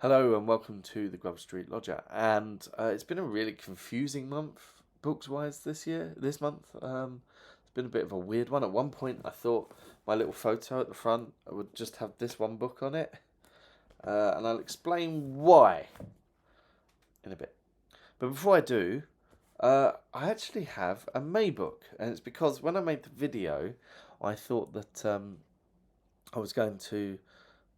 Hello and welcome to the Grub Street Lodger. And it's been a really confusing month, books-wise, this month. It's been a bit of a weird one. At one point, I thought my little photo at the front would just have this one book on it. And I'll explain why in a bit. But before I do, I actually have a May book. And it's because when I made the video, I thought that I was going to...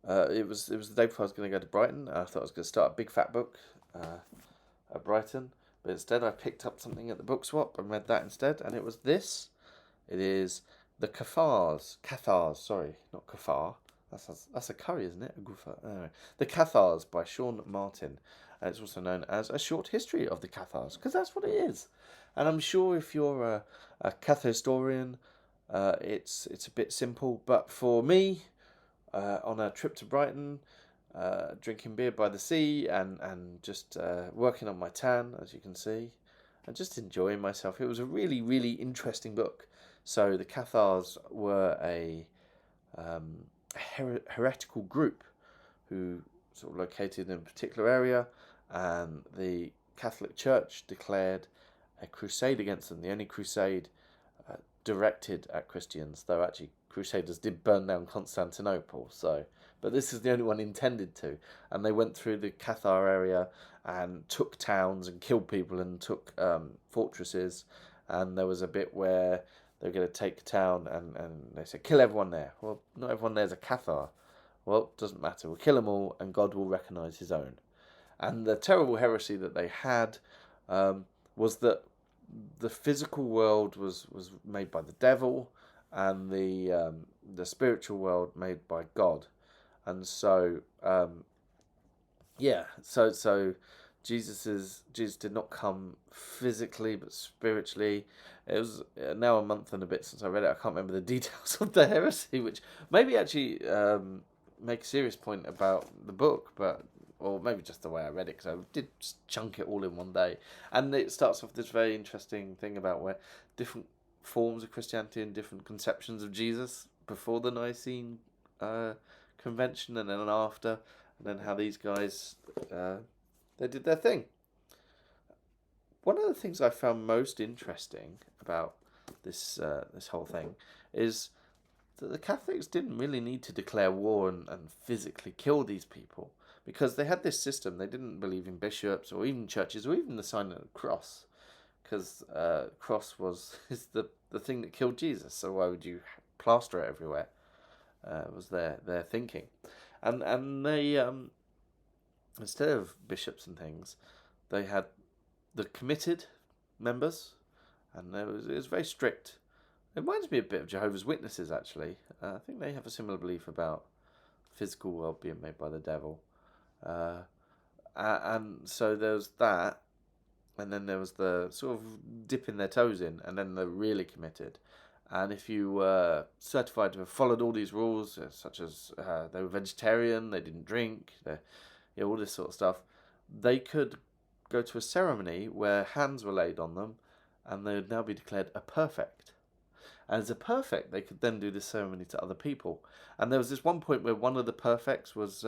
it was the day before I was going to go to Brighton. I thought I was going to start a big fat book at Brighton, but instead I picked up something at the book swap and read that instead, and it was this. It is the Cathars, sorry, not Cathar. That's a curry, isn't it? Anyway, the Cathars by Sean Martin, and it's also known as A Short History of the Cathars, because that's what it is. And I'm sure if you're a Cathar historian, it's a bit simple, but for me, on a trip to Brighton, drinking beer by the sea and just working on my tan, as you can see, and just enjoying myself. It was a really, really interesting book. So the Cathars were a heretical group who sort of located in a particular area, and the Catholic Church declared a crusade against them, the only crusade directed at Christians, though actually Crusaders did burn down Constantinople, but this is the only one intended to. And they went through the Cathar area and took towns and killed people and took fortresses. And there was a bit where they were going to take a town and they said, kill everyone there. Well, not everyone there is a Cathar. Well, it doesn't matter. We'll kill them all and God will recognise his own. And the terrible heresy that they had was that the physical world was made by the devil, and the spiritual world made by God. And so so Jesus did not come physically but spiritually. It was now a month and a bit since I read it. I can't remember the details of the heresy, which maybe actually make a serious point about the book, or maybe just the way I read it, because I did just chunk it all in one day. And it starts off this very interesting thing about where different forms of Christianity and different conceptions of Jesus before the Nicene Convention and then after, and then how these guys they did their thing. One of the things I found most interesting about this whole thing is that the Catholics didn't really need to declare war and physically kill these people, because they had this system. They didn't believe in bishops or even churches or even the sign of the cross, because cross is the thing that killed Jesus. So why would you plaster it everywhere? Was their thinking, and they instead of bishops and things, they had the committed members, and it was very strict. It reminds me a bit of Jehovah's Witnesses, actually. I think they have a similar belief about physical world being made by the devil. And so there was that, and then there was the sort of dipping their toes in, and then the really committed. And if you were certified to have followed all these rules, such as they were vegetarian, they didn't drink, all this sort of stuff, they could go to a ceremony where hands were laid on them, and they would now be declared a perfect. And as a perfect, they could then do this ceremony to other people. And there was this one point where one of the perfects was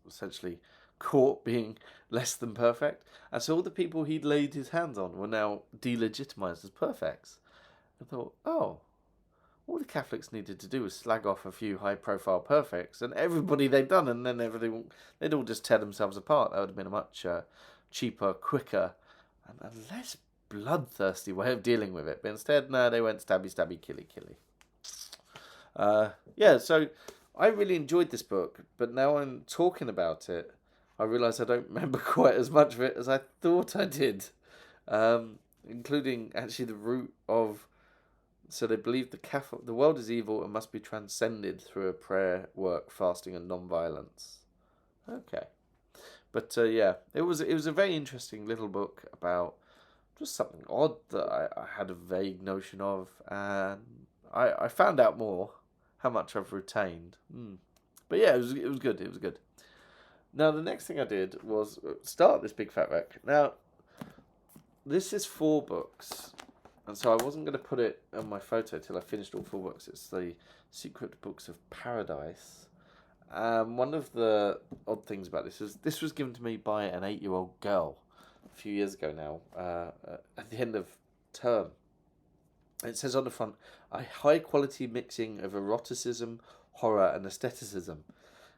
essentially caught being less than perfect, and so all the people he'd laid his hands on were now delegitimized as perfects. I thought, all the Catholics needed to do was slag off a few high-profile perfects, and everybody they'd done, and then they'd all just tear themselves apart. That would have been a much cheaper, quicker, and a less bloodthirsty way of dealing with it. But instead, no, they went stabby, stabby, killy, killy. So I really enjoyed this book, but now I'm talking about it, I realise I don't remember quite as much of it as I thought I did, including actually the root of... So they believe the world is evil and must be transcended through a prayer, work, fasting, and non-violence. Okay. But it was a very interesting little book about just something odd that I had a vague notion of, and I found out more, how much I've retained. But yeah, it was good. It was good. Now the next thing I did was start this big fat wreck. Now this is 4 books, and so I wasn't going to put it on my photo till I finished all 4 books. It's the Secret Books of Paradys, One of the odd things about this was given to me by an 8-year-old girl a few years ago now, at the end of term. It says on the front, a high quality mixing of eroticism, horror, and aestheticism.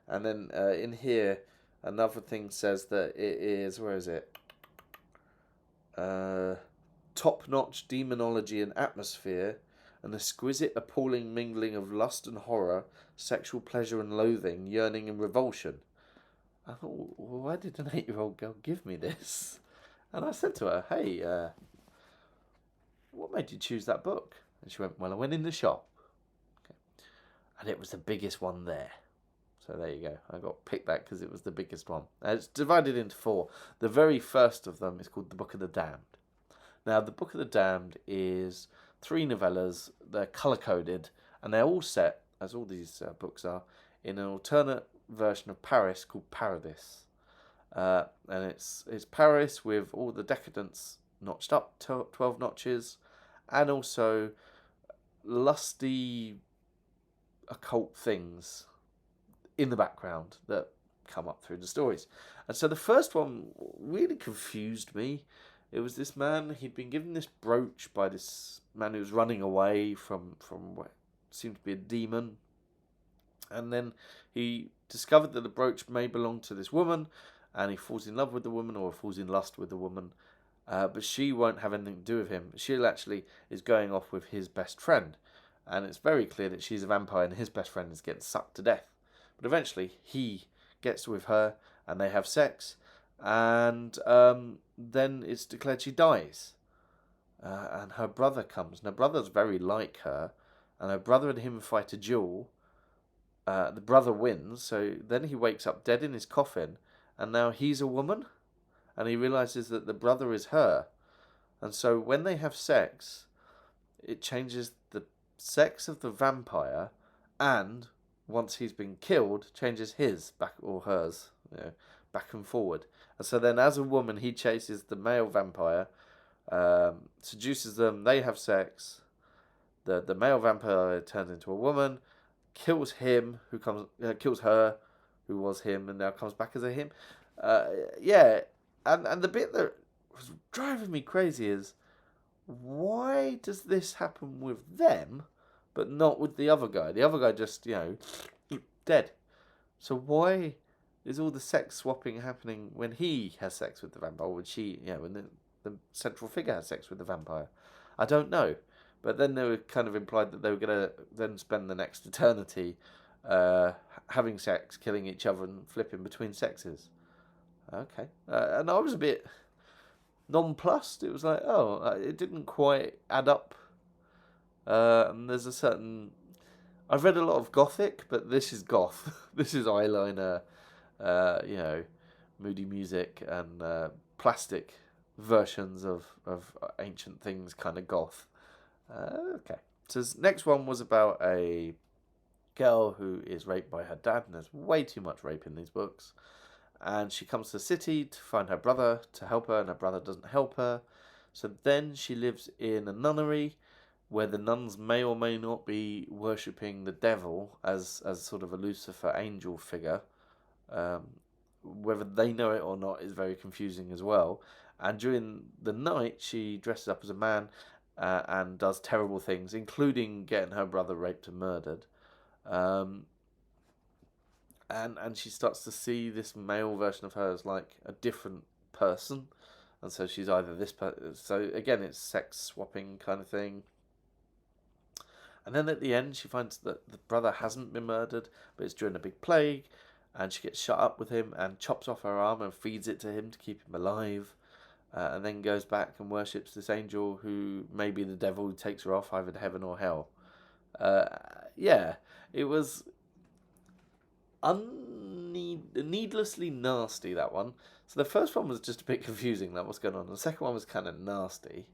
And then in here, another thing says that it is, where is it? Top notch demonology and atmosphere, an exquisite, appalling mingling of lust and horror, sexual pleasure and loathing, yearning and revulsion. I thought, well, why did an 8-year-old girl give me this? And I said to her, hey, what made you choose that book? And she went, well, I went in the shop. Okay. And it was the biggest one there. So there you go. I got picked that because it was the biggest one. It's divided into 4. The very first of them is called The Book of the Damned. Now, The Book of the Damned is 3 novellas. They're colour-coded, and they're all set, as all these books are, in an alternate version of Paris called Paradys. And it's Paris with all the decadence notched up 12 notches, and also lusty occult things in the background that come up through the stories. And so the first one really confused me. It was this man, he'd been given this brooch by this man who was running away from what seemed to be a demon. And then he discovered that the brooch may belong to this woman, and he falls in love with the woman, or falls in lust with the woman. But she won't have anything to do with him. She actually is going off with his best friend. And it's very clear that she's a vampire and his best friend is getting sucked to death. But eventually he gets with her and they have sex. And then it's declared she dies. And her brother comes. And her brother's very like her. And her brother and him fight a duel. The brother wins. So then he wakes up dead in his coffin. And now he's a woman. And he realizes that the brother is her. And so when they have sex, it changes the sex of the vampire, and once he's been killed, changes his back or hers, back and forward. And so then as a woman, he chases the male vampire, seduces them, they have sex, the male vampire turns into a woman, kills him, kills her, who was him, and now comes back as a him. And the bit that was driving me crazy is, why does this happen with them, but not with the other guy? The other guy just, dead. So why is all the sex swapping happening when he has sex with the vampire? When she, when the central figure has sex with the vampire? I don't know. But then they were kind of implied that they were going to then spend the next eternity having sex, killing each other, and flipping between sexes. Okay. And I was a bit nonplussed. It was like, it didn't quite add up. And there's a certain... I've read a lot of Gothic, but this is goth. This is eyeliner, moody music, and plastic versions of ancient things, kind of goth. Okay. So this next one was about a girl who is raped by her dad, and there's way too much rape in these books. And she comes to the city to find her brother to help her, and her brother doesn't help her. So then she lives in a nunnery where the nuns may or may not be worshipping the devil as sort of a Lucifer angel figure. Whether they know it or not is very confusing as well. And during the night, she dresses up as a man and does terrible things, including getting her brother raped and murdered. And she starts to see this male version of her as like a different person. And so she's either this person. So again, it's sex swapping kind of thing. And then at the end, she finds that the brother hasn't been murdered, but it's during a big plague. And she gets shut up with him and chops off her arm and feeds it to him to keep him alive. And then goes back and worships this angel who may be the devil who takes her off either to heaven or hell. It was needlessly nasty, that one. So the first one was just a bit confusing, like what's going on. The second one was kind of nasty.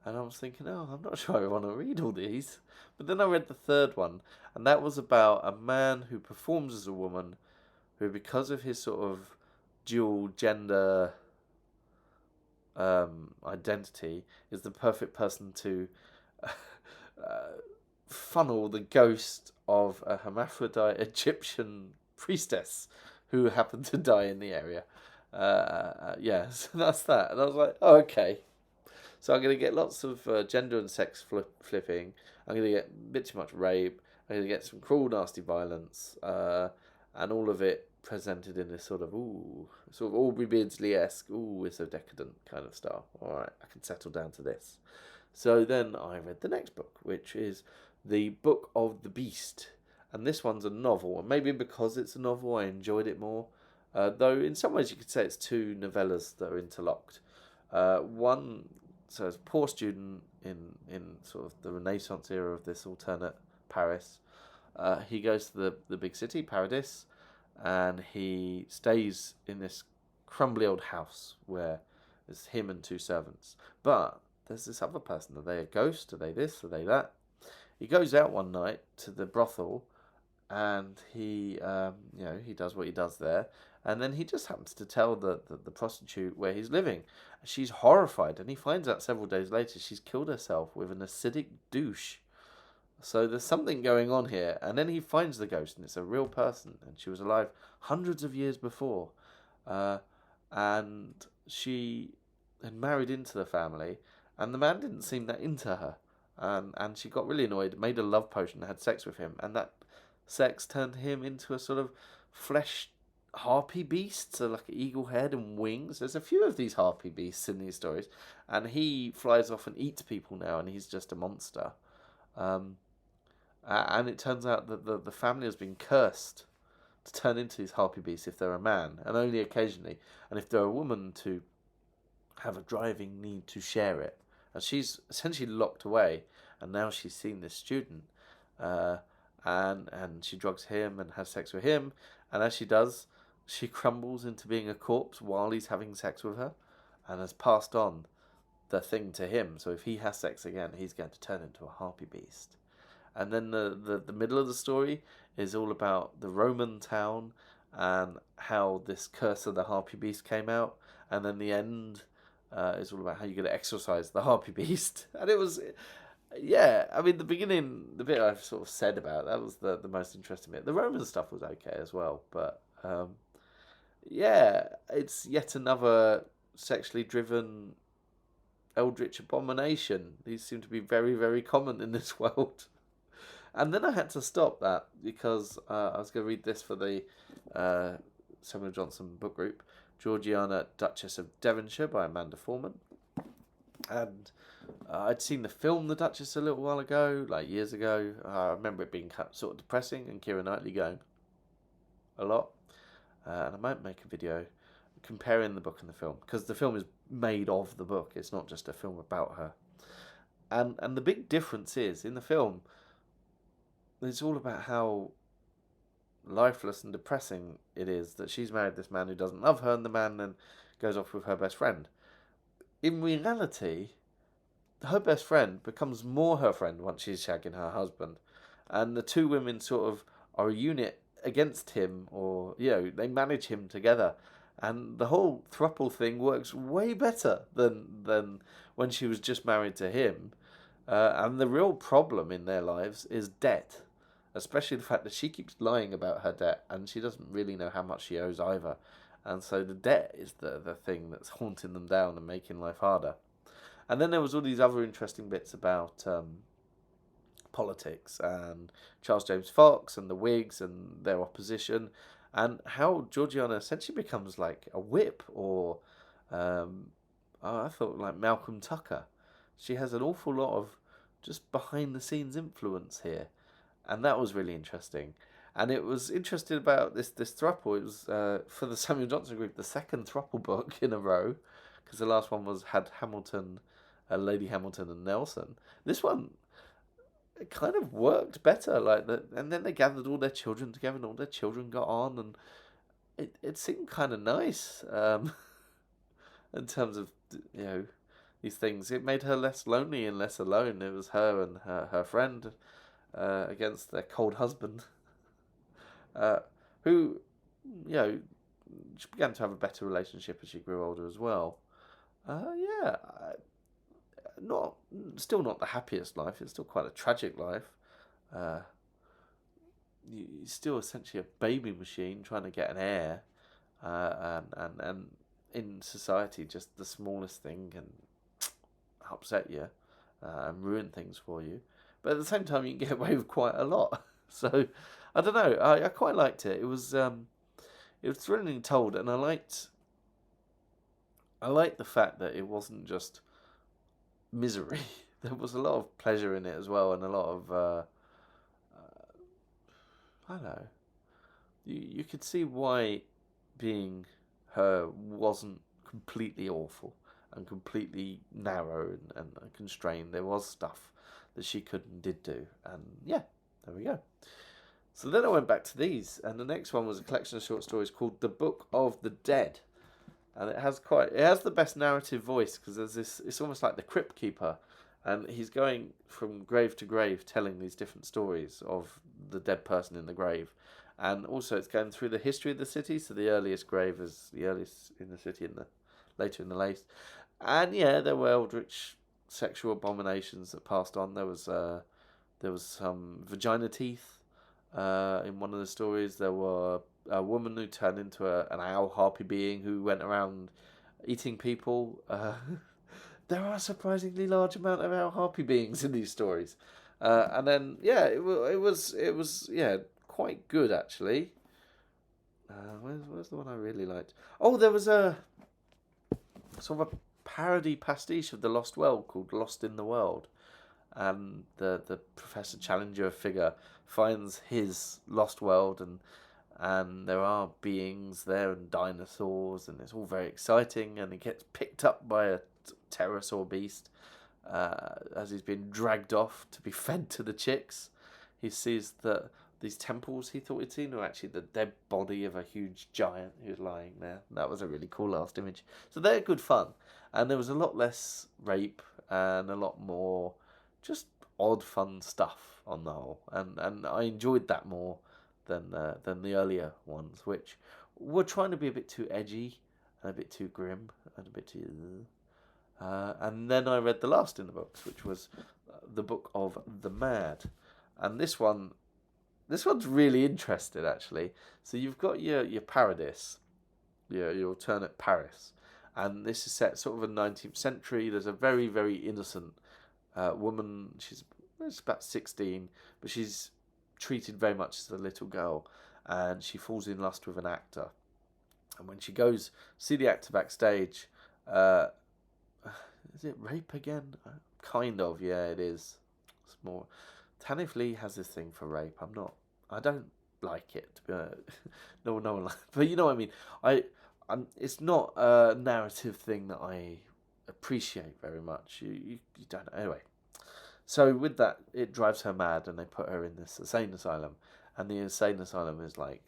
And I was thinking, I'm not sure I want to read all these. But then I read the third one, and that was about a man who performs as a woman, who, because of his sort of dual gender identity, is the perfect person to funnel the ghost of a hermaphrodite Egyptian priestess who happened to die in the area. Yeah, so that's that. And I was like, oh, okay. So I'm going to get lots of gender and sex flipping. I'm going to get a bit too much rape. I'm going to get some cruel, nasty violence. And all of it presented in this sort of Aubrey Beardsley-esque, we're so decadent kind of style. All right, I can settle down to this. So then I read the next book, which is The Book of the Beast. And this one's a novel. And maybe because it's a novel, I enjoyed it more. Though in some ways you could say it's two novellas that are interlocked. One, so it's a poor student in sort of the Renaissance era of this alternate Paris. He goes to the big city, Paradys, and he stays in this crumbly old house where it's him and two servants. But there's this other person. Are they a ghost? Are they this? Are they that? He goes out one night to the brothel, and he does what he does there, and then he just happens to tell the prostitute where he's living. She's horrified, and he finds out several days later she's killed herself with an acidic douche. So there's something going on here, and then he finds the ghost, and it's a real person, and she was alive hundreds of years before, and she had married into the family, and the man didn't seem that into her, and she got really annoyed, made a love potion, and had sex with him, and that sex turned him into a sort of flesh harpy beast, so like an eagle head and wings. There's a few of these harpy beasts in these stories, and he flies off and eats people now, and he's just a monster. And it turns out that the family has been cursed to turn into these harpy beasts if they're a man, and only occasionally, and if they're a woman, to have a driving need to share it. And she's essentially locked away, and now she's seen this student, and she drugs him and has sex with him, and as she does, she crumbles into being a corpse while he's having sex with her, and has passed on the thing to him. So if he has sex again, he's going to turn into a harpy beast. And then the middle of the story is all about the Roman town and how this curse of the harpy beast came out. And then the end is all about how you're going to exorcise the harpy beast. And it was, yeah, I mean, the beginning, the bit I've sort of said about, that was the most interesting bit. The Roman stuff was okay as well. But, yeah, it's yet another sexually driven eldritch abomination. These seem to be very, very common in this world. And then I had to stop that because I was going to read this for the Samuel Johnson book group, Georgiana, Duchess of Devonshire by Amanda Foreman. And I'd seen the film The Duchess a little while ago, like years ago. I remember it being sort of depressing and Keira Knightley going a lot. And I might make a video comparing the book and the film, because the film is made of the book. It's not just a film about her. And the big difference is, in the film, it's all about how lifeless and depressing it is that she's married this man who doesn't love her, and the man then goes off with her best friend. In reality, her best friend becomes more her friend once she's shagging her husband, and the two women sort of are a unit against him, or they manage him together, and the whole throuple thing works way better than when she was just married to him. And the real problem in their lives is debt. Especially the fact that she keeps lying about her debt, and she doesn't really know how much she owes either. And so the debt is the thing that's haunting them down and making life harder. And then there was all these other interesting bits about politics and Charles James Fox and the Whigs and their opposition, and how Georgiana essentially becomes like a whip, or I thought like Malcolm Tucker. She has an awful lot of just behind the scenes influence here. And that was really interesting. And it was interesting about this throuple. It was, for the Samuel Johnson group, the second throuple book in a row, because the last one had Hamilton, Lady Hamilton and Nelson. This one, it kind of worked better. And then they gathered all their children together, and all their children got on, and it seemed kind of nice, in terms of, these things. It made her less lonely and less alone. It was her and her friend, against their cold husband, who, she began to have a better relationship as she grew older as well. Still not the happiest life. It's still quite a tragic life. you're still essentially a baby machine trying to get an heir, and in society, just the smallest thing can upset you and ruin things for you. But at the same time, you can get away with quite a lot. So I don't know. I quite liked it. It was thrillingly told, and I liked the fact that it wasn't just misery. There was a lot of pleasure in it as well, and a lot of I don't know. You could see why being her wasn't completely awful and completely narrow and constrained. There was stuff that she could and did do, and yeah, there we go. So then I went back to these, and the next one was a collection of short stories called The Book of the Dead, and it has the best narrative voice, because there's this. It's almost like the Crypt Keeper, and he's going from grave to grave telling these different stories of the dead person in the grave. And also it's going through the history of the city, so the earliest grave is the earliest in the city, and the later in the latest. And yeah, there were eldritch sexual abominations that passed on. There was some vagina teeth in one of the stories. There were a woman who turned into an owl harpy being who went around eating people. There are a surprisingly large amount of owl harpy beings in these stories. And then yeah, it was quite good actually. Where's the one I really liked? Oh, there was a sort of a parody pastiche of The Lost World called Lost in the World, and the Professor Challenger figure finds his lost world, and there are beings there and dinosaurs, and it's all very exciting, and he gets picked up by a pterosaur beast as he's been dragged off to be fed to the chicks. He sees that these temples he thought he'd seen were actually the dead body of a huge giant who's lying there. That was a really cool last image. So they're good fun. And there was a lot less rape and a lot more just odd fun stuff on the whole. And I enjoyed that more than the earlier ones, which were trying to be a bit too edgy and a bit too grim and a bit too... and then I read the last in the books, which was The Book of the Mad. And this one's really interesting, actually. So you've got your Paradys, your alternate Paris, and this is set sort of in the 19th century. There's a very, very innocent woman. She's about 16, but she's treated very much as a little girl, and she falls in lust with an actor. And when she goes see the actor backstage, is it rape again? Kind of, yeah, it is. It's more. Tanith Lee has this thing for rape. I don't like it, to be honest. No one likes it. But you know what I mean. It's not a narrative thing that I appreciate very much. You don't know. Anyway. So with that, it drives her mad, and they put her in this insane asylum. And the insane asylum is like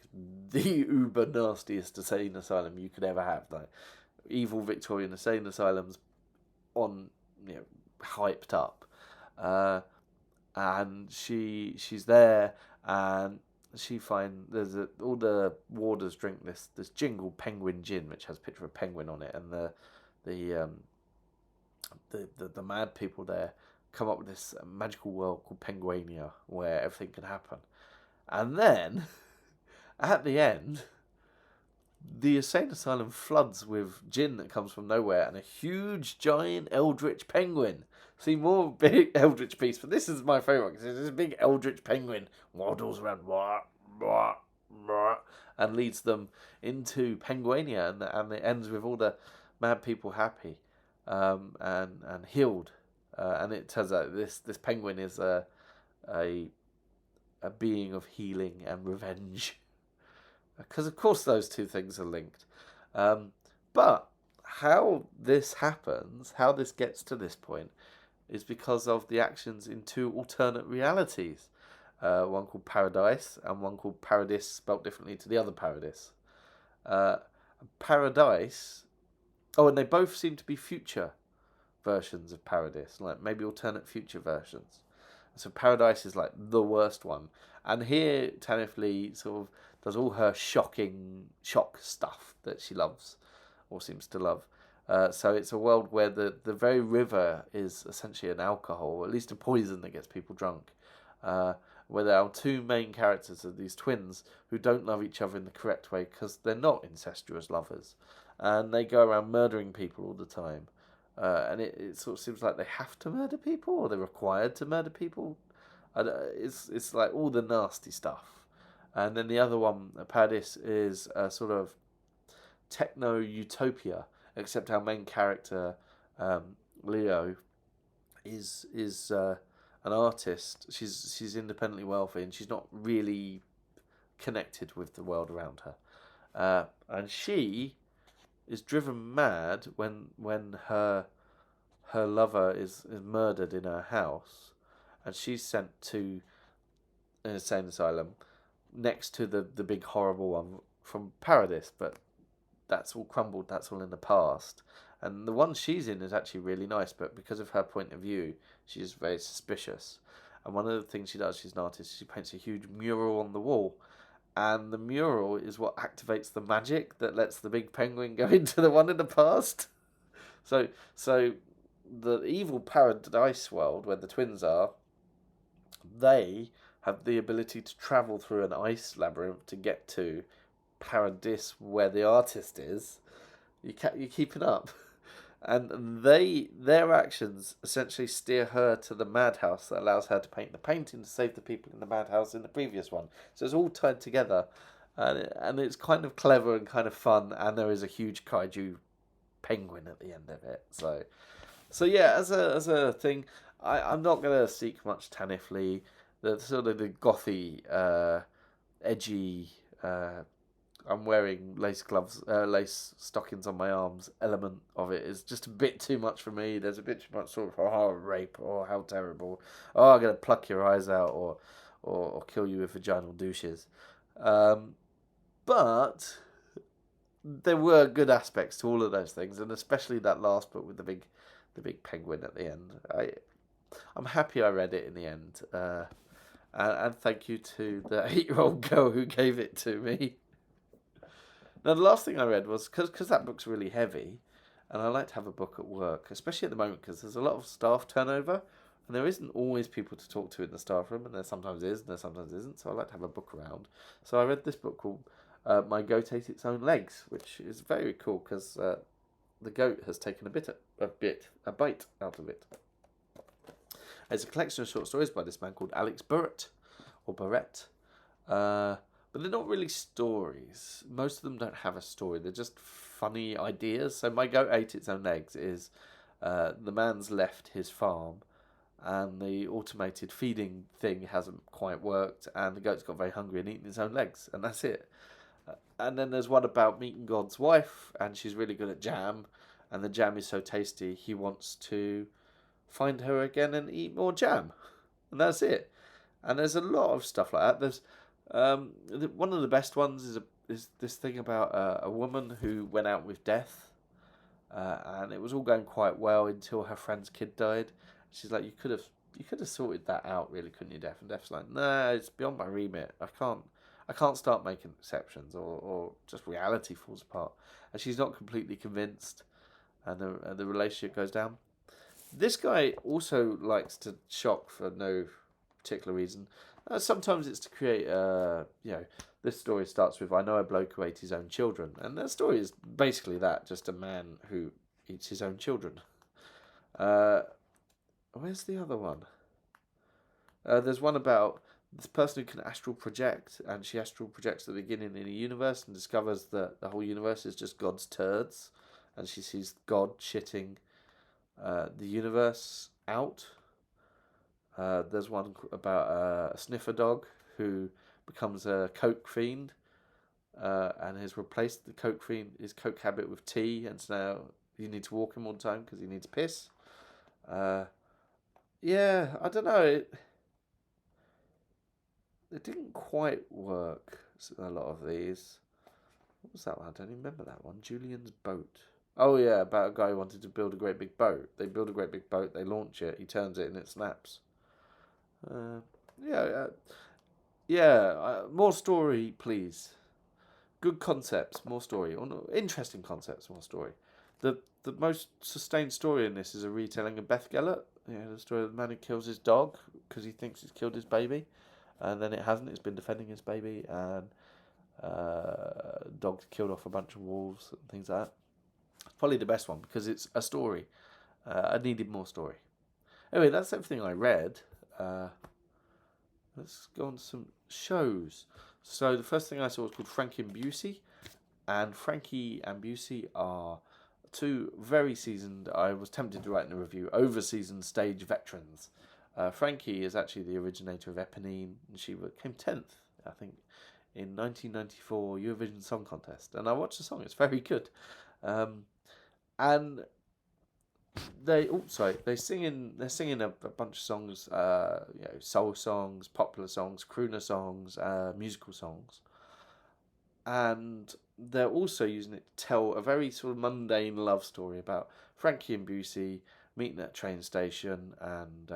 the uber nastiest insane asylum you could ever have. Like evil Victorian insane asylums on, hyped up. And she's there, and she finds all the warders drink this jingle penguin gin, which has a picture of a penguin on it, and the mad people there come up with this magical world called Penguania, where everything can happen. And then at the end, the insane asylum floods with gin that comes from nowhere and a huge giant eldritch penguin. See more big eldritch beasts, but this is my favourite because this big eldritch penguin waddles around and leads them into Penguania, and it ends with all the mad people happy and healed. And it turns out this penguin is a being of healing and revenge, because of course those two things are linked. But how this happens, how this gets to this point, is because of the actions in two alternate realities. One called Paradys and one called Paradys, spelt differently to the other Paradys. Paradys... Oh, and they both seem to be future versions of Paradys, like maybe alternate future versions. So Paradys is like the worst one. And here Tanith Lee sort of does all her shock stuff that she loves, or seems to love. So it's a world where the very river is essentially an alcohol, or at least a poison that gets people drunk. where our two main characters are these twins who don't love each other in the correct way because they're not incestuous lovers, and they go around murdering people all the time. And it sort of seems like they have to murder people, or they're required to murder people. It's like all the nasty stuff. And then the other one, Paradys, is a sort of techno utopia, except our main character, Leo, is an artist. She's independently wealthy, and she's not really connected with the world around her. And she is driven mad when her lover is murdered in her house, and she's sent to an insane asylum next to the big horrible one from Paradys, but that's all crumbled, that's all in the past. And the one she's in is actually really nice, but because of her point of view, she's very suspicious. And one of the things she does, she's an artist, she paints a huge mural on the wall. And the mural is what activates the magic that lets the big penguin go into the one in the past. So the evil Paradise world, where the twins are, they have the ability to travel through an ice labyrinth to get to Paradis, where the artist is. You keeping up? And their actions essentially steer her to the madhouse that allows her to paint the painting to save the people in the madhouse in the previous one. So it's all tied together, and it's kind of clever and kind of fun. And there is a huge kaiju penguin at the end of it. So yeah, as a thing, I'm not gonna seek much Tanith Lee. The sort of the gothy, edgy. I'm wearing lace gloves, lace stockings on my arms. Element of it is just a bit too much for me. There's a bit too much sort of rape, or how terrible. Oh, I'm gonna pluck your eyes out, or kill you with vaginal douches. But there were good aspects to all of those things, and especially that last book with the big penguin at the end. I'm happy I read it in the end. And thank you to the 8-year-old girl who gave it to me. Now, the last thing I read was, because that book's really heavy, and I like to have a book at work, especially at the moment, because there's a lot of staff turnover, and there isn't always people to talk to in the staff room, and there sometimes is, and there sometimes isn't, so I like to have a book around. So I read this book called My Goat Ate Its Own Legs, which is very cool, because the goat has taken a bite out of it. It's a collection of short stories by this man called Alex Burrett, or Burrett. But they're not really stories. Most of them don't have a story. They're just funny ideas. So My Goat Ate Its Own Legs is the man's left his farm, and the automated feeding thing hasn't quite worked, and the goat's got very hungry and eaten its own legs, and that's it. And then there's one about meeting God's wife, and she's really good at jam, and the jam is so tasty he wants to find her again and eat more jam, and that's it. And there's a lot of stuff like that. There's one of the best ones is this thing about a woman who went out with death, and it was all going quite well until her friend's kid died. She's like, you could have sorted that out, really, couldn't you, Death? And Death's like, nah, it's beyond my remit. I can't start making exceptions, or just reality falls apart. And she's not completely convinced, and the relationship goes down. This guy also likes to shock for no particular reason. Sometimes it's to create, this story starts with, I know a bloke who ate his own children. And the story is basically that, just a man who eats his own children. Where's the other one? There's one about this person who can astral project, and she astral projects at the beginning in a universe and discovers that the whole universe is just God's turds. And she sees God shitting the universe out. There's one about a sniffer dog who becomes a coke fiend, and has replaced the coke fiend, his coke habit, with tea, and so now you need to walk him all the time because he needs piss. Yeah, I don't know. It didn't quite work, a lot of these. What was that one? I don't even remember that one. Julian's Boat. Oh yeah, about a guy who wanted to build a great big boat. They build a great big boat, they launch it, he turns it and it snaps. More story, please. Good concepts, more story. Or no, interesting concepts, more story. The most sustained story in this is a retelling of Beth Gellert. The story of the man who kills his dog because he thinks he's killed his baby. and then it hasn't. It's been defending its baby, and dogs killed off a bunch of wolves and things like that. Probably the best one because it's a story. I needed more story. Anyway, that's everything I read. Let's go on to some shows. So the first thing I saw was called Frankie and Beausy, and Frankie and Beausy are two very seasoned, I was tempted to write in a review, over-seasoned stage veterans. Frankie is actually the originator of Eponine, and she came 10th, I think, in 1994 Eurovision Song Contest. And I watched the song; it's very good. And they're singing a bunch of songs, soul songs, popular songs, crooner songs, musical songs, and they're also using it to tell a very sort of mundane love story about Frankie and Beausy meeting at a train station and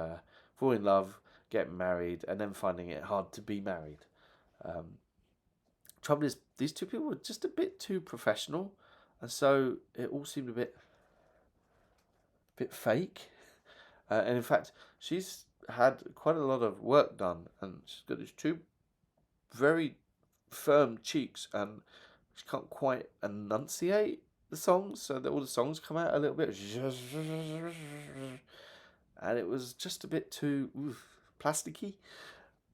falling in love, getting married, and then finding it hard to be married. Trouble is, these two people were just a bit too professional, and so it all seemed a bit fake. And in fact, she's had quite a lot of work done, and she's got these two very firm cheeks, and she can't quite enunciate the songs, so that all the songs come out a little bit, and it was just a bit too plasticky.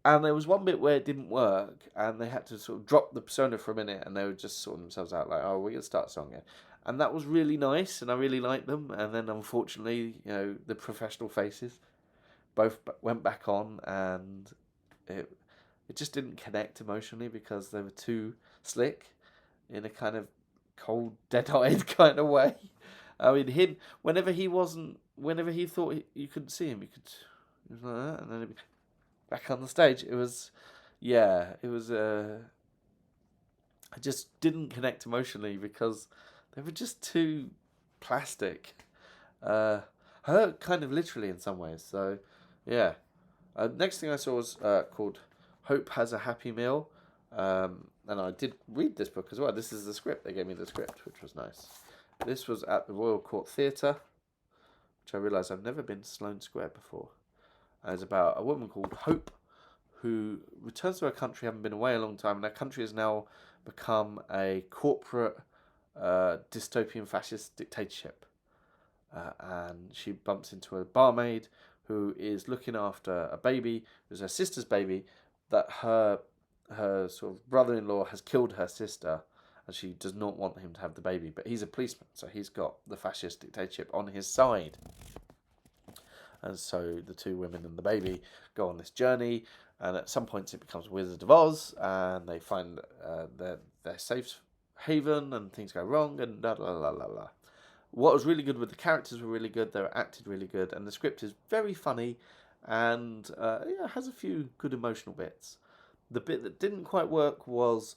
And there was one bit where it didn't work, and they had to sort of drop the persona for a minute, and they would just sort themselves out like, "Oh, we're gonna start a song again," and that was really nice, and I really liked them. And then, unfortunately, the professional faces both went back on, and it just didn't connect emotionally because they were too slick in a kind of cold, dead-eyed kind of way. I mean, whenever he thought you couldn't see him, he was like that, and then it'd be back on the stage. It was. I just didn't connect emotionally because they were just too plastic. Her kind of literally in some ways. So, yeah. Next thing I saw was called Hope Has a Happy Meal. And I did read this book as well. This is the script. They gave me the script, which was nice. This was at the Royal Court Theatre, which I realised I've never been to Sloane Square before. And it's about a woman called Hope who returns to her country, having been away a long time, and her country has now become a corporate dystopian fascist dictatorship. And she bumps into a barmaid who is looking after a baby, who's her sister's baby, that her sort of brother-in-law has killed her sister, and she does not want him to have the baby. But he's a policeman, so he's got the fascist dictatorship on his side. And so the two women and the baby go on this journey, and at some points it becomes Wizard of Oz, and they find their safe haven, and things go wrong, and la la la la la. What was really good with the characters were really good, they were acted really good, and the script is very funny, and has a few good emotional bits. The bit that didn't quite work was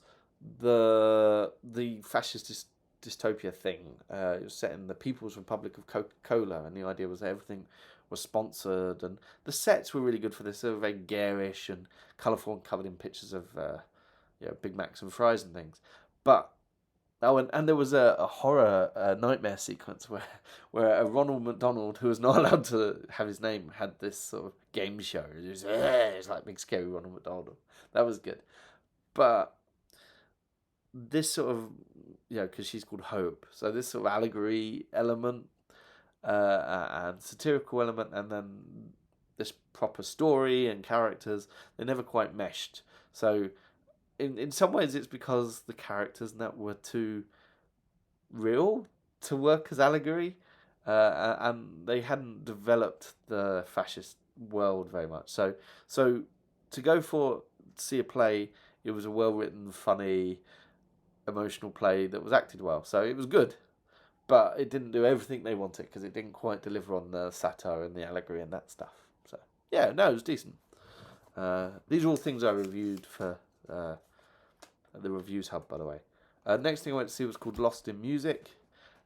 the fascist dystopia thing. It was set in the People's Republic of Coca-Cola, and the idea was that everything was sponsored, and the sets were really good for this. They were very garish and colourful and covered in pictures of Big Macs and fries and things. But and there was a horror nightmare sequence where a Ronald McDonald, who was not allowed to have his name, had this sort of game show. It was like big scary Ronald McDonald. That was good. But this sort of, because she's called Hope, so this sort of allegory element and satirical element, and then this proper story and characters, they never quite meshed. So in some ways it's because the characters that were too real to work as allegory, and they hadn't developed the fascist world very much. So to go for see a play, it was a well written, funny, emotional play that was acted well. So it was good, but it didn't do everything they wanted because it didn't quite deliver on the satire and the allegory and that stuff. So yeah, no, it was decent. These are all things I reviewed for the Reviews Hub, by the way. Next thing I went to see was called Lost in Music,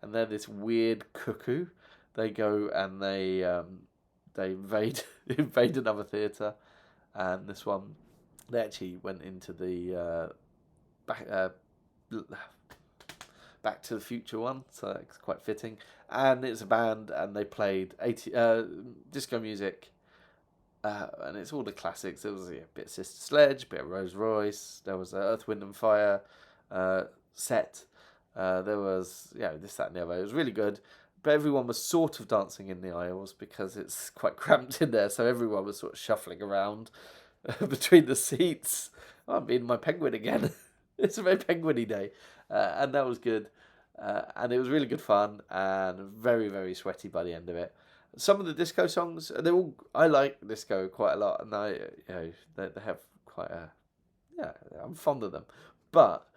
and they're this weird cuckoo. They go and they invade another theatre, and this one they actually went into the Back to the Future one, so it's quite fitting. And it's a band, and they played disco music And it's all the classics. There was a bit of Sister Sledge, a bit of Rose Royce. There was Earth, Wind and Fire set. There was this, that, and the other. It was really good. But everyone was sort of dancing in the aisles because it's quite cramped in there. So everyone was sort of shuffling around between the seats. Oh, I'm being my penguin again. It's a very penguin-y day. And that was good. And it was really good fun and very, very sweaty by the end of it. Some of the disco songs, I like disco quite a lot, and they have quite I'm fond of them, but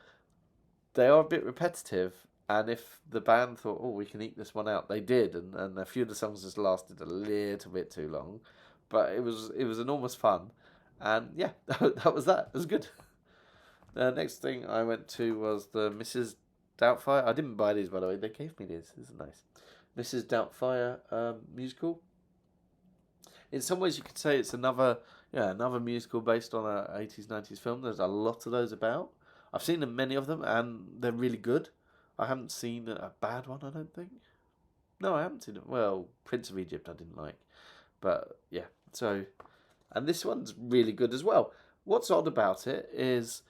they are a bit repetitive. And if the band thought, oh, we can eke this one out, they did, and a few of the songs just lasted a little bit too long, but it was enormous fun, and yeah, that was that. It was good. The next thing I went to was the Mrs. Doubtfire. I didn't buy these, by the way. They gave me these. This is nice. Mrs. Doubtfire musical. In some ways, you could say it's another musical based on a 80s, 90s film. There's a lot of those about. I've seen many of them, and they're really good. I haven't seen a bad one, I don't think. No, I haven't seen it. Well, Prince of Egypt I didn't like. But, yeah. So, and this one's really good as well. What's odd about it is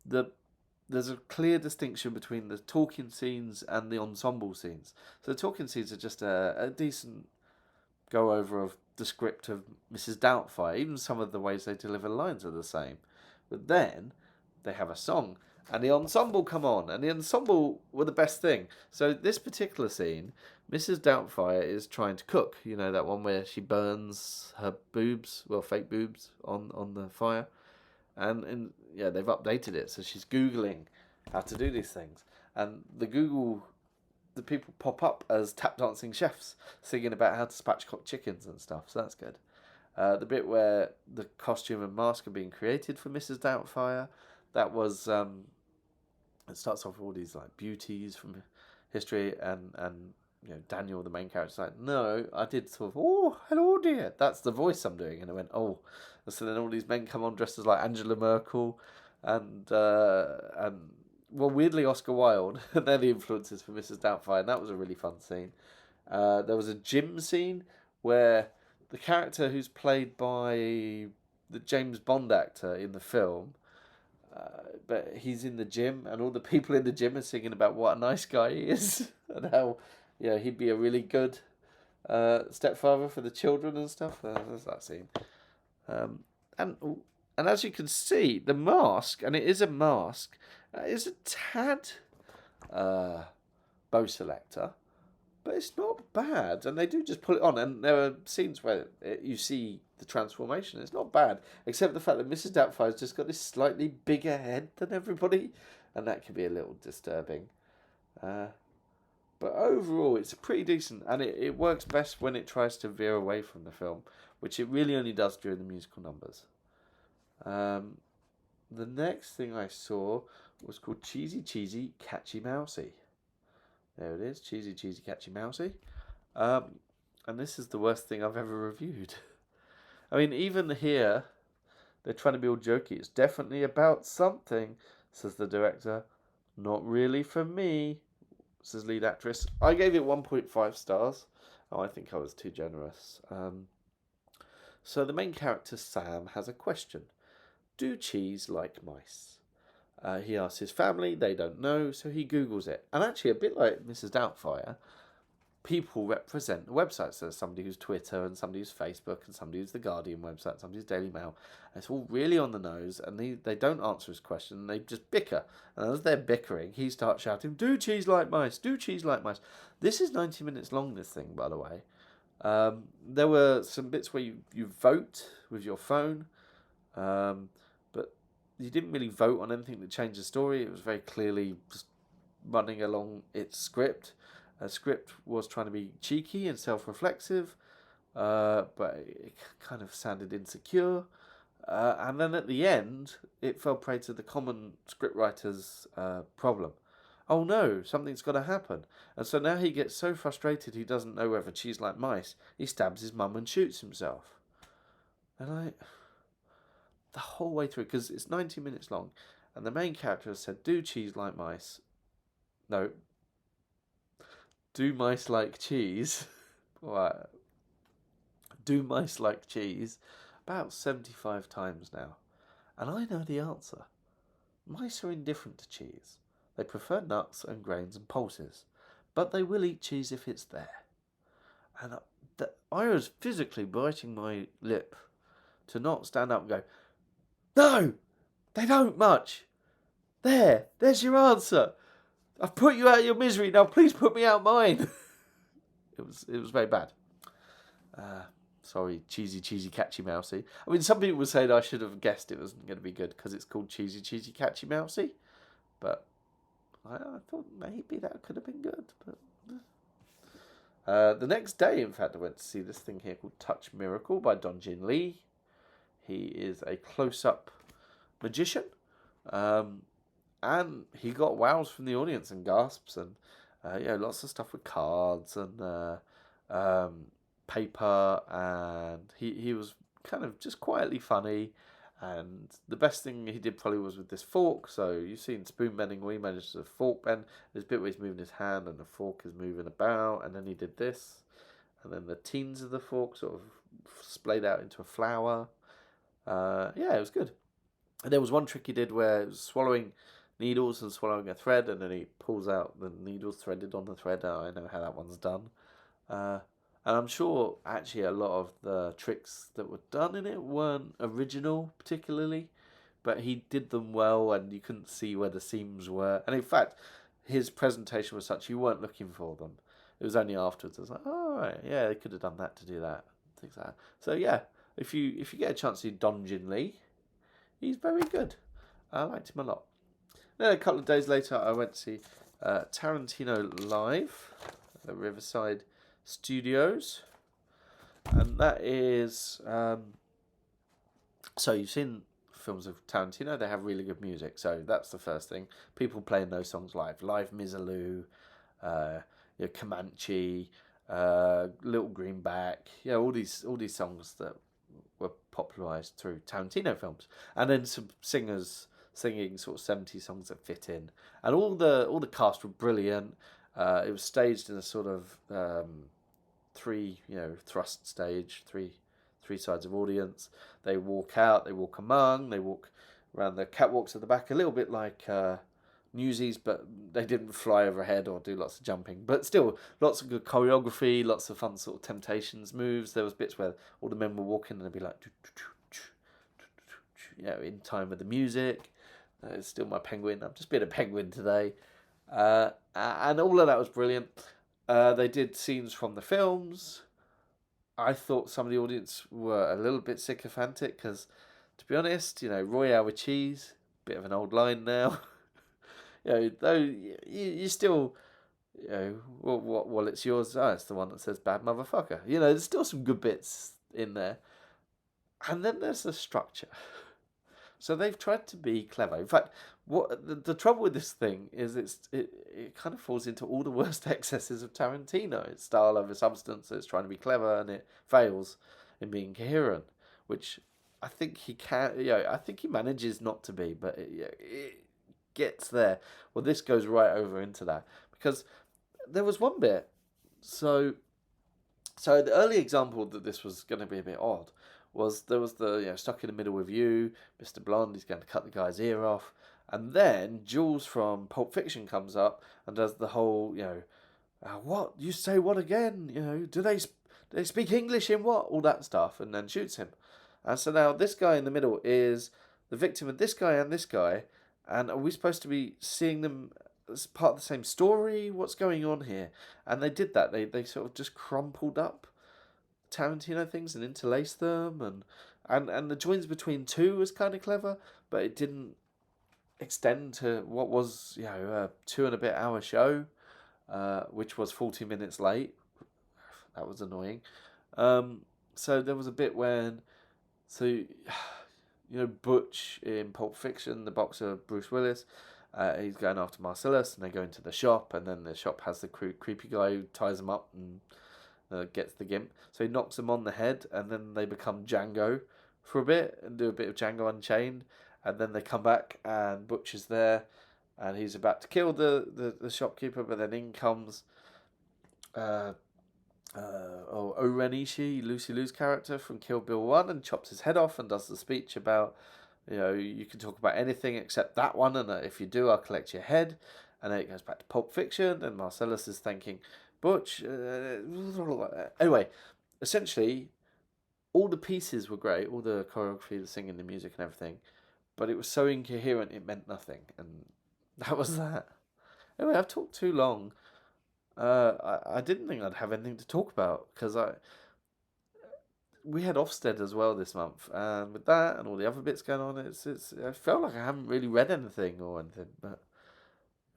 there's a clear distinction between the talking scenes and the ensemble scenes. So the talking scenes are just a decent go over of the script of Mrs. Doubtfire. Even some of the ways they deliver lines are the same. But then they have a song and the ensemble come on, and the ensemble were the best thing. So this particular scene, Mrs. Doubtfire is trying to cook. You know, that one where she burns her boobs, well, fake boobs, on the fire. And they've updated it, so she's Googling how to do these things. And the people pop up as tap dancing chefs singing about how to spatchcock chickens and stuff, so that's good. The bit where the costume and mask are being created for Mrs. Doubtfire, that was, it starts off with all these like beauties from history, and Daniel, the main character, is like, no, I did sort of, oh, hello dear, that's the voice I'm doing. And I went, oh. And so then all these men come on dressed as like Angela Merkel and well, weirdly Oscar Wilde. They're the influences for Mrs. Doubtfire, and that was a really fun scene. There was a gym scene where the character who's played by the James Bond actor in the film, but he's in the gym, and all the people in the gym are singing about what a nice guy he is and how he'd be a really good stepfather for the children and stuff. There's that scene. And as you can see, the mask, and it is a mask, is a tad bow selector, but it's not bad. And they do just pull it on, and there are scenes where you see the transformation. It's not bad, except the fact that Mrs. Doubtfire's just got this slightly bigger head than everybody, and that can be a little disturbing. But overall, it's pretty decent, and it works best when it tries to veer away from the film, which it really only does during the musical numbers. The next thing I saw was called Cheesy, Catchy, Mousey. There it is, Cheesy, Catchy, Mousey. And this is the worst thing I've ever reviewed. I mean, even here, they're trying to be all jokey. It's definitely about something, says the director. Not really for me, says lead actress. I gave it 1.5 stars. Oh, I think I was too generous. So the main character, Sam, has a question. Do cheese like mice? He asks his family. They don't know, so he Googles it. And actually, a bit like Mrs. Doubtfire, people represent the websites. So there's somebody who's Twitter, and somebody who's Facebook, and somebody who's the Guardian website, somebody who's Daily Mail. And it's all really on the nose, and they don't answer his question. They just bicker. And as they're bickering, he starts shouting, do cheese like mice, do cheese like mice. This is 90 minutes long, this thing, by the way. There were some bits where you vote with your phone, but you didn't really vote on anything that changed the story. It was very clearly just running along its script. The script was trying to be cheeky and self-reflexive, but it kind of sounded insecure. And then at the end, it fell prey to the common scriptwriter's problem. Oh no, something's got to happen. And so now he gets so frustrated he doesn't know whether cheese like mice, he stabs his mum and shoots himself. And the whole way through, because it's 90 minutes long, and the main character has said, do cheese like mice. No. Do mice like cheese. Do mice like cheese. about 75 times now, and I know the answer. Mice are indifferent to cheese. They prefer nuts and grains and pulses, but they will eat cheese if it's there. And I was physically biting my lip to not stand up and go, no, they don't much. There's your answer. I've put you out of your misery, now please put me out mine. It was very bad. Sorry, cheesy, catchy, mousey. I mean, some people would say that I should have guessed it wasn't going to be good because it's called cheesy, catchy, mousey. But I thought maybe that could have been good. But the next day, in fact, I went to see this thing here called Touch Miracle by Tanith Lee. He is a close-up magician. And he got wows from the audience and gasps and lots of stuff with cards and paper, and he was kind of just quietly funny. And the best thing he did probably was with this fork. So you've seen spoon bending where he managed to fork bend. There's a bit where he's moving his hand and the fork is moving about, and then he did this, and then the teens of the fork sort of splayed out into a flower. It was good. And there was one trick he did where it was swallowing needles and swallowing a thread, and then he pulls out the needles threaded on the thread. I know how that one's done. And I'm sure actually a lot of the tricks that were done in it weren't original particularly, but he did them well and you couldn't see where the seams were. And in fact, his presentation was such you weren't looking for them. It was only afterwards. I was like, oh, right, yeah, they could have done that to do that. Things like that. So yeah, if you get a chance to see Tanith Lee, he's very good. I liked him a lot. Then a couple of days later, I went to see Tarantino live at the Riverside Studios, and that is so you've seen films of Tarantino. They have really good music, so that's the first thing. People playing those songs live Misalou, Comanche, Little Greenback, all these songs that were popularized through Tarantino films, and then some singers singing sort of 70 songs that fit in, and all the cast were brilliant. It was staged in a sort of three thrust stage, three sides of audience. They walk out, they walk among, they walk around the catwalks at the back, a little bit like Newsies, but they didn't fly overhead or do lots of jumping. But still, lots of good choreography, lots of fun sort of Temptations moves. There was bits where all the men were walking and they'd be like, in time with the music. It's still my penguin. I'm just being a penguin today. And all of that was brilliant. They did scenes from the films. I thought some of the audience were a little bit sycophantic because, to be honest, Royale with cheese, bit of an old line now. Though you still, well, it's yours. Oh, it's the one that says bad motherfucker. There's still some good bits in there. And then there's the structure. So they've tried to be clever. In fact, what the trouble with this thing is it kind of falls into all the worst excesses of Tarantino. It's style over substance. It's trying to be clever and it fails in being coherent, which I think he can. I think he manages not to be, but it gets there. Well, this goes right over into that because there was one bit. So the early example that this was going to be a bit odd was there was the stuck in the middle with you, Mr. Blonde. He's going to cut the guy's ear off, and then Jules from Pulp Fiction comes up and does the whole what you say what again? Do they speak English in what all that stuff, and then shoots him. And so now this guy in the middle is the victim of this guy and this guy, and are we supposed to be seeing them as part of the same story? What's going on here? And they did that. They sort of just crumpled up Tarantino things and interlaced them, and the joins between two was kind of clever, but it didn't extend to what was a 2 and a bit hour show, which was 40 minutes late. That was annoying. So there was a bit when Butch in Pulp Fiction, the boxer Bruce Willis, he's going after Marcellus, and they go into the shop, and then the shop has the creepy guy who ties them up and gets the gimp. So he knocks them on the head, and then they become Django for a bit and do a bit of Django Unchained, and then they come back and Butch is there, and he's about to kill the shopkeeper, but then in comes Oren Ishii, Lucy Liu's character from Kill Bill 1, and chops his head off and does the speech about, you can talk about anything except that one, and if you do, I'll collect your head. And then it goes back to Pulp Fiction, and Marcellus is thanking Butch. Anyway, essentially, all the pieces were great, all the choreography, the singing, the music, and everything, but it was so incoherent it meant nothing, and that was that. Anyway, I've talked too long. I didn't think I'd have anything to talk about because we had Ofsted as well this month, and with that and all the other bits going on, it's I felt like I haven't really read anything or anything, but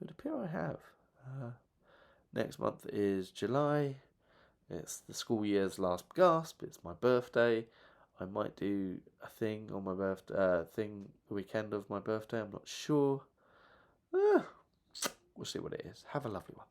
it would appear I have. Next month is July. It's the school year's last gasp. It's my birthday. I might do a thing on my birthday, the weekend of my birthday. I'm not sure. We'll see what it is. Have a lovely one.